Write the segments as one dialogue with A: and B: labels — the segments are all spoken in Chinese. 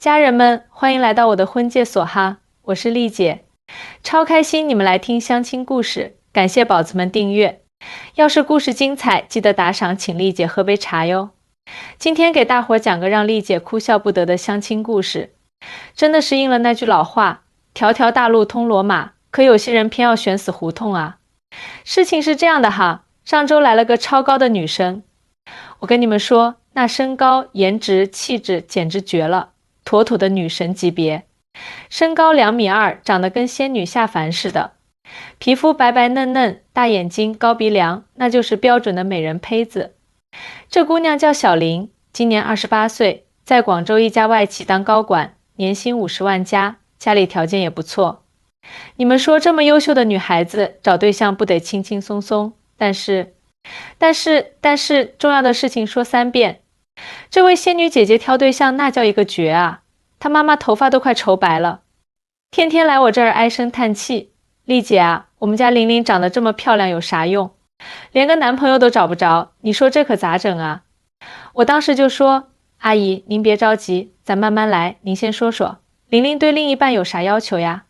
A: 家人们，欢迎来到我的婚介所哈，我是丽姐，超开心你们来听相亲故事，感谢宝子们订阅。要是故事精彩，记得打赏，请丽姐喝杯茶哟。今天给大伙讲个让丽姐哭笑不得的相亲故事，真的是应了那句老话，条条大路通罗马，可有些人偏要选死胡同啊。事情是这样的哈，上周来了个超高的女生，我跟你们说，那身高、颜值、气质简直绝了，妥妥的女神级别。身高2.2米，长得跟仙女下凡似的，皮肤白白嫩嫩，大眼睛，高鼻梁，那就是标准的美人胚子。这姑娘叫小林，今年28岁，在广州一家外企当高管，年薪50万加，家里条件也不错。你们说这么优秀的女孩子找对象不得轻轻松松，但是重要的事情说3遍。这位仙女姐姐挑对象那叫一个绝啊，她妈妈头发都快愁白了，天天来我这儿唉声叹气。丽姐啊，我们家玲玲长得这么漂亮有啥用？连个男朋友都找不着，你说这可咋整啊？我当时就说，阿姨您别着急，咱慢慢来，您先说说玲玲对另一半有啥要求呀？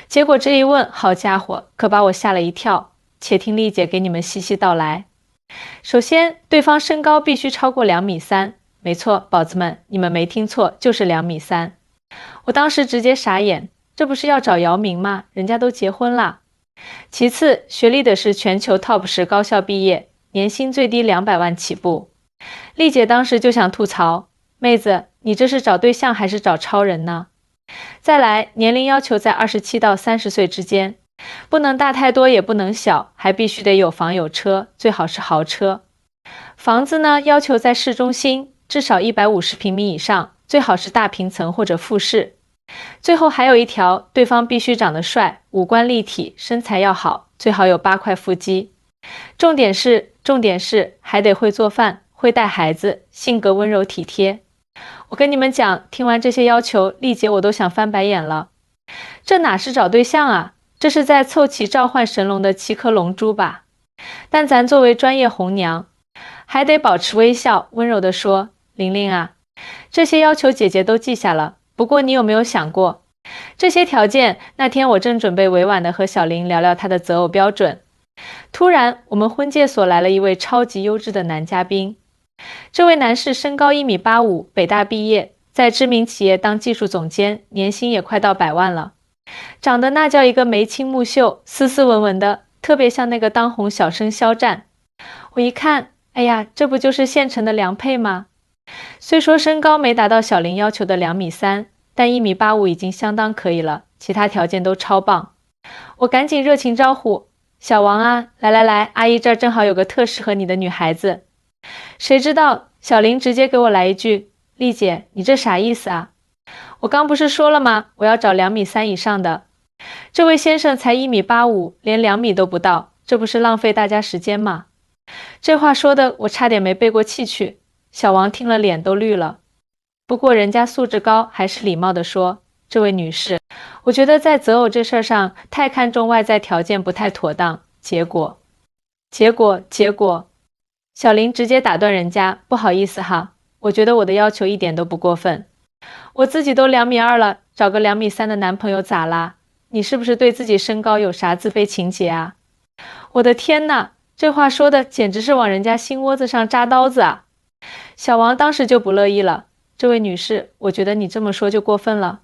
A: 结果这一问，好家伙，可把我吓了一跳。且听丽姐给你们细细道来。首先，对方身高必须超过2.3米，没错，宝子们，你们没听错，就是2.3米。我当时直接傻眼，这不是要找姚明吗？人家都结婚了。其次，学历的是全球 TOP10高校毕业，年薪最低200万起步。丽姐当时就想吐槽，妹子，你这是找对象还是找超人呢？再来，年龄要求在27到30岁之间，不能大太多也不能小，还必须得有房有车，最好是豪车。房子呢，要求在市中心，至少150平米以上，最好是大平层或者复式。最后还有一条，对方必须长得帅，五官立体，身材要好，最好有8块腹肌。重点是还得会做饭，会带孩子，性格温柔体贴。我跟你们讲，听完这些要求，丽姐我都想翻白眼了。这哪是找对象啊，这是在凑齐召唤神龙的7颗龙珠吧？但咱作为专业红娘，还得保持微笑，温柔地说，玲玲啊，这些要求姐姐都记下了，不过你有没有想过，这些条件，那天我正准备委婉地和小林聊聊她的择偶标准，突然我们婚介所来了一位超级优质的男嘉宾。这位男士身高1.85米，北大毕业，在知名企业当技术总监，年薪也快到100万了。长得那叫一个眉清目秀，斯斯文文的，特别像那个当红小生肖战。我一看，哎呀，这不就是现成的良配吗？虽说身高没达到小林要求的2.3米，但1.85米已经相当可以了，其他条件都超棒。我赶紧热情招呼，小王啊，来，阿姨这儿正好有个特适合你的女孩子。谁知道小林直接给我来一句，丽姐，你这啥意思啊？我刚不是说了吗？我要找2.3米以上的。这位先生才1.85米，连2米都不到，这不是浪费大家时间吗？这话说的我差点没背过气去，小王听了脸都绿了。不过人家素质高，还是礼貌地说，这位女士，我觉得在择偶这事上太看重外在条件不太妥当。结果，小林直接打断人家，不好意思哈，我觉得我的要求一点都不过分。我自己都2.2米了，找个2.3米的男朋友咋啦？你是不是对自己身高有啥自卑情节啊？我的天哪，这话说的简直是往人家心窝子上扎刀子啊！小王当时就不乐意了，这位女士，我觉得你这么说就过分了。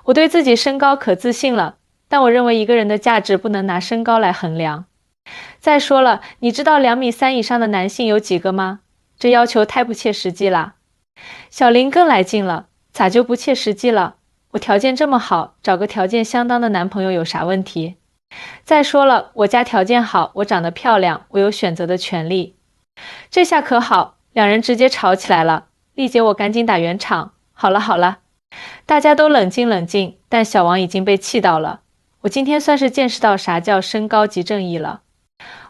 A: 我对自己身高可自信了，但我认为一个人的价值不能拿身高来衡量。再说了，你知道2.3米以上的男性有几个吗？这要求太不切实际了。小林更来劲了，咋就不切实际了？我条件这么好，找个条件相当的男朋友有啥问题？再说了，我家条件好，我长得漂亮，我有选择的权利。这下可好，两人直接吵起来了。丽姐我赶紧打圆场，好了，大家都冷静，但小王已经被气到了。我今天算是见识到啥叫身高即正义了。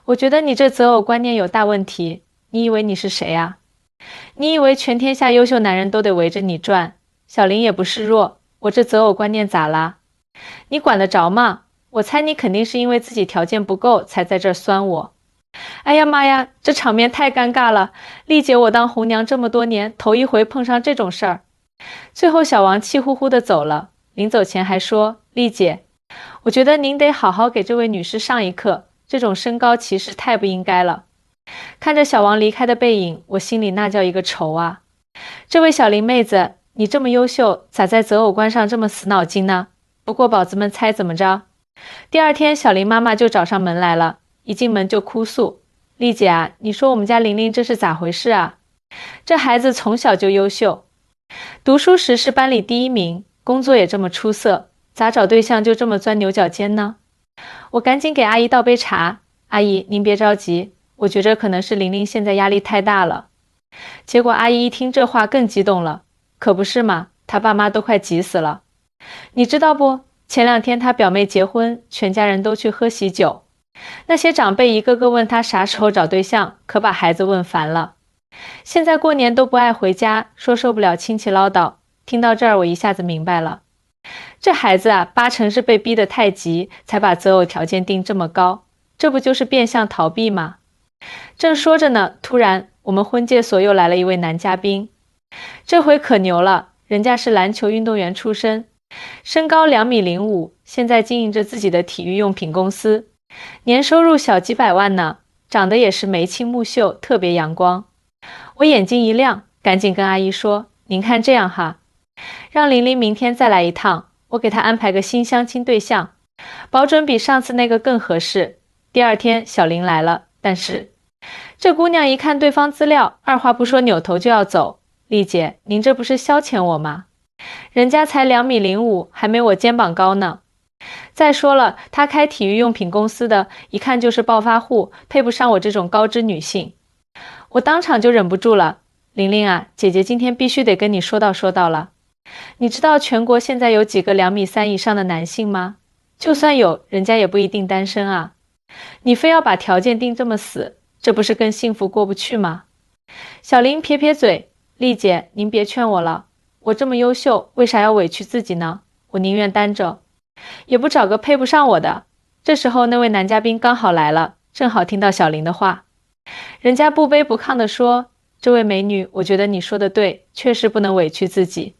A: 我觉得你这择偶观念有大问题，你以为你是谁啊？你以为全天下优秀男人都得围着你转？小林也不示弱，我这择偶观念咋啦？你管得着吗？我猜你肯定是因为自己条件不够才在这儿酸我。哎呀妈呀，这场面太尴尬了，丽姐我当红娘这么多年，头一回碰上这种事儿。最后小王气呼呼地走了，临走前还说：丽姐，我觉得您得好好给这位女士上一课，这种身高歧视太不应该了。看着小王离开的背影，我心里那叫一个愁啊。这位小林妹子，你这么优秀，咋在择偶观上这么死脑筋呢？不过宝子们猜怎么着？第二天小林妈妈就找上门来了，一进门就哭诉：丽姐啊，你说我们家玲玲这是咋回事啊？这孩子从小就优秀，读书时是班里第1名，工作也这么出色，咋找对象就这么钻牛角尖呢？我赶紧给阿姨倒杯茶，阿姨您别着急，我觉着可能是玲玲现在压力太大了。结果阿姨一听这话更激动了，可不是嘛，她爸妈都快急死了。你知道不，前2天她表妹结婚，全家人都去喝喜酒，那些长辈一个个问她啥时候找对象，可把孩子问烦了。现在过年都不爱回家，说受不了亲戚唠叨。听到这儿我一下子明白了，这孩子啊，8成是被逼得太急，才把择偶条件定这么高，这不就是变相逃避吗？正说着呢，突然我们婚介所又来了一位男嘉宾，这回可牛了，人家是篮球运动员出身，身高2.05米，现在经营着自己的体育用品公司，年收入小几百万呢，长得也是眉清目秀，特别阳光。我眼睛一亮，赶紧跟阿姨说：您看这样哈，让玲玲明天再来一趟，我给她安排个新相亲对象，保准比上次那个更合适。第2天小玲来了，但是这姑娘一看对方资料，二话不说扭头就要走。丽姐，您这不是消遣我吗？人家才2.05米，还没我肩膀高呢。再说了，她开体育用品公司的，一看就是暴发户，配不上我这种高知女性。我当场就忍不住了，玲玲啊，姐姐今天必须得跟你说道了。你知道全国现在有几个2.3米以上的男性吗？就算有，人家也不一定单身啊。你非要把条件定这么死，这不是跟幸福过不去吗？小林撇撇嘴，丽姐，您别劝我了，我这么优秀，为啥要委屈自己呢？我宁愿单着，也不找个配不上我的。这时候那位男嘉宾刚好来了，正好听到小林的话，人家不卑不亢地说：这位美女，我觉得你说的对，确实不能委屈自己。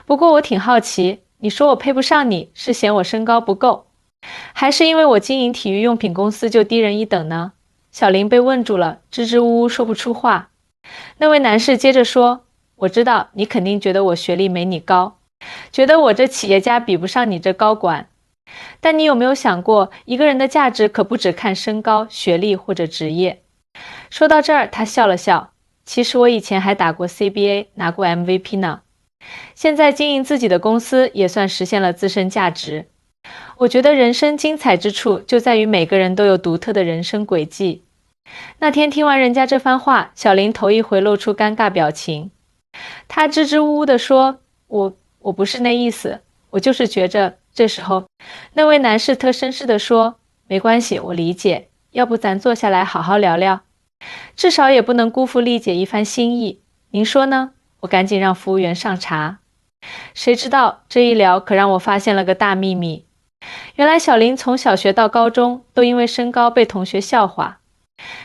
A: 不过我挺好奇，你说我配不上你，是嫌我身高不够，还是因为我经营体育用品公司就低人一等呢？小林被问住了，支支吾吾说不出话。那位男士接着说：我知道你肯定觉得我学历没你高，觉得我这企业家比不上你这高管，但你有没有想过，一个人的价值可不只看身高、学历或者职业。说到这儿，他笑了笑，其实我以前还打过 CBA， 拿过 MVP 呢。现在经营自己的公司，也算实现了自身价值。我觉得人生精彩之处就在于每个人都有独特的人生轨迹。那天听完人家这番话，小林头一回露出尴尬表情。他支支吾吾地说：我不是那意思，我就是觉着。这时候那位男士特绅士地说：没关系，我理解，要不咱坐下来好好聊聊，至少也不能辜负丽姐一番心意，您说呢？我赶紧让服务员上茶。谁知道这一聊可让我发现了个大秘密，原来小林从小学到高中都因为身高被同学笑话，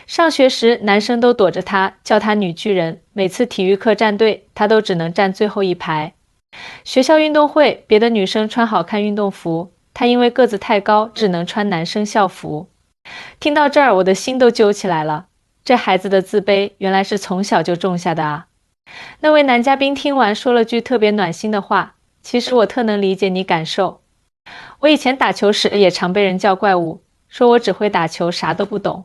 A: 上学时男生都躲着他，叫他女巨人，每次体育课站队他都只能站最后一排。学校运动会别的女生穿好看运动服，他因为个子太高只能穿男生校服。听到这儿我的心都揪起来了，这孩子的自卑原来是从小就种下的啊。那位男嘉宾听完说了句特别暖心的话，其实我特能理解你感受。我以前打球时也常被人叫怪物，说我只会打球，啥都不懂。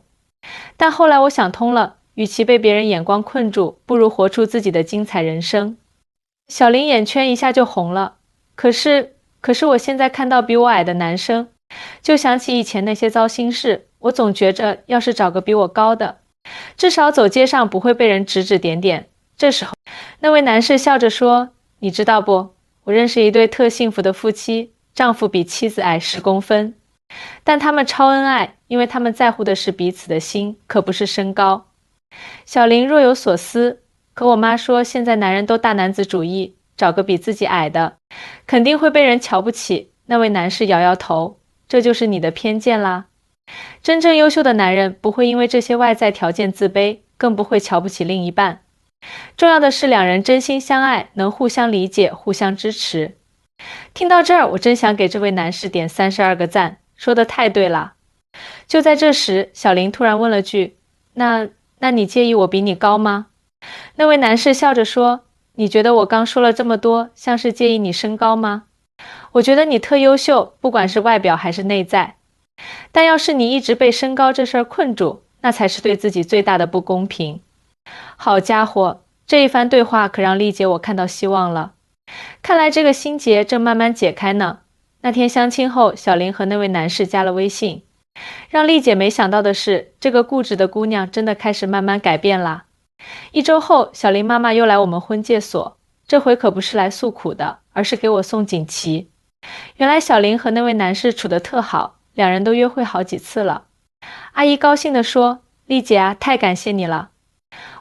A: 但后来我想通了，与其被别人眼光困住，不如活出自己的精彩人生。小林眼圈一下就红了，可是我现在看到比我矮的男生，就想起以前那些糟心事，我总觉着要是找个比我高的，至少走街上不会被人指指点点。这时候那位男士笑着说：你知道不，我认识一对特幸福的夫妻，丈夫比妻子矮10公分，但他们超恩爱，因为他们在乎的是彼此的心，可不是身高。小林若有所思，可我妈说现在男人都大男子主义，找个比自己矮的肯定会被人瞧不起。那位男士摇摇头：这就是你的偏见啦。真正优秀的男人不会因为这些外在条件自卑，更不会瞧不起另一半。重要的是两人真心相爱，能互相理解，互相支持。听到这儿，我真想给这位男士点32个赞，说得太对了。就在这时，小林突然问了句：那你介意我比你高吗？那位男士笑着说：你觉得我刚说了这么多，像是介意你身高吗？我觉得你特优秀，不管是外表还是内在。但要是你一直被身高这事儿困住，那才是对自己最大的不公平。好家伙，这一番对话可让丽姐我看到希望了。看来这个心结正慢慢解开呢。那天相亲后，小林和那位男士加了微信。让丽姐没想到的是，这个固执的姑娘真的开始慢慢改变啦。1周后，小林妈妈又来我们婚介所，这回可不是来诉苦的，而是给我送锦旗。原来小林和那位男士处得特好，两人都约会好几次了。阿姨高兴地说：丽姐啊，太感谢你了。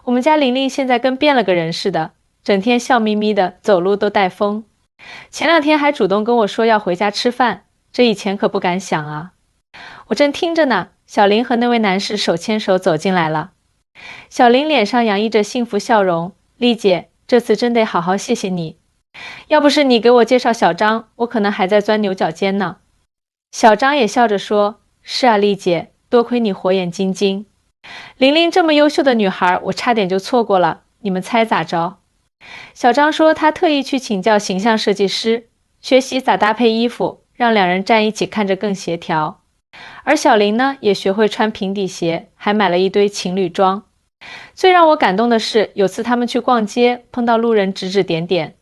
A: 我们家玲玲现在跟变了个人似的，整天笑眯眯的，走路都带风。前2天还主动跟我说要回家吃饭，这以前可不敢想啊。我正听着呢，小林和那位男士手牵手走进来了。小林脸上洋溢着幸福笑容：丽姐，这次真得好好谢谢你。要不是你给我介绍小张，我可能还在钻牛角尖呢。小张也笑着说：是啊，丽姐，多亏你火眼金睛。玲玲这么优秀的女孩，我差点就错过了，你们猜咋着？小张说他特意去请教形象设计师，学习咋搭配衣服，让两人站一起看着更协调。而小林呢，也学会穿平底鞋，还买了一堆情侣装。最让我感动的是，有次他们去逛街，碰到路人指指点点，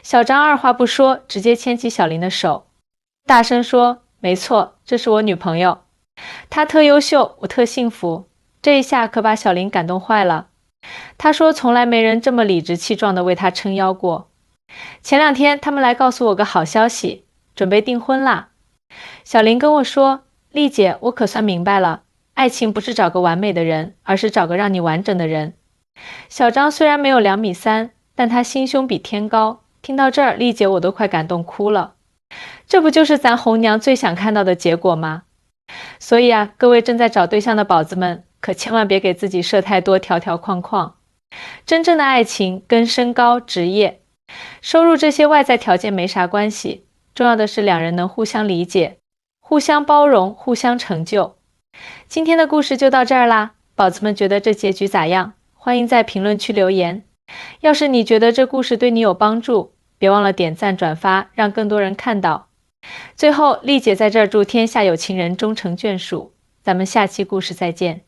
A: 小张二话不说，直接牵起小林的手，大声说：没错，这是我女朋友，她特优秀，我特幸福。这一下可把小林感动坏了。他说从来没人这么理直气壮地为他撑腰过。前2天他们来告诉我个好消息，准备订婚啦。小林跟我说：丽姐，我可算明白了，爱情不是找个完美的人，而是找个让你完整的人。小张虽然没有2.3米，但他心胸比天高。听到这儿，丽姐我都快感动哭了。这不就是咱红娘最想看到的结果吗？所以啊，各位正在找对象的宝子们，可千万别给自己设太多条条框框。真正的爱情跟身高、职业、收入这些外在条件没啥关系，重要的是两人能互相理解，互相包容，互相成就。今天的故事就到这儿啦，宝子们觉得这结局咋样？欢迎在评论区留言。要是你觉得这故事对你有帮助，别忘了点赞转发，让更多人看到。最后，丽姐在这儿祝天下有情人终成眷属，咱们下期故事再见。